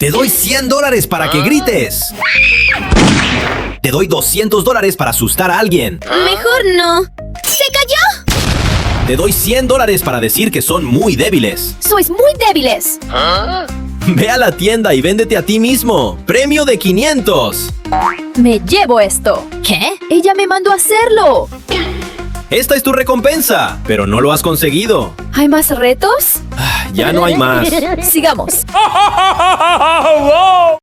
Te doy $100 para que grites. Te doy $200 para asustar a alguien. Mejor no. ¡Se cayó! Te doy $100 para decir que son muy débiles. Sois muy débiles. Ve a la tienda y véndete a ti mismo. Premio de 500. Me llevo esto. ¿Qué? Ella me mandó a hacerlo. Esta es tu recompensa, pero no lo has conseguido. ¿Hay más retos? Ya no hay más. Sigamos.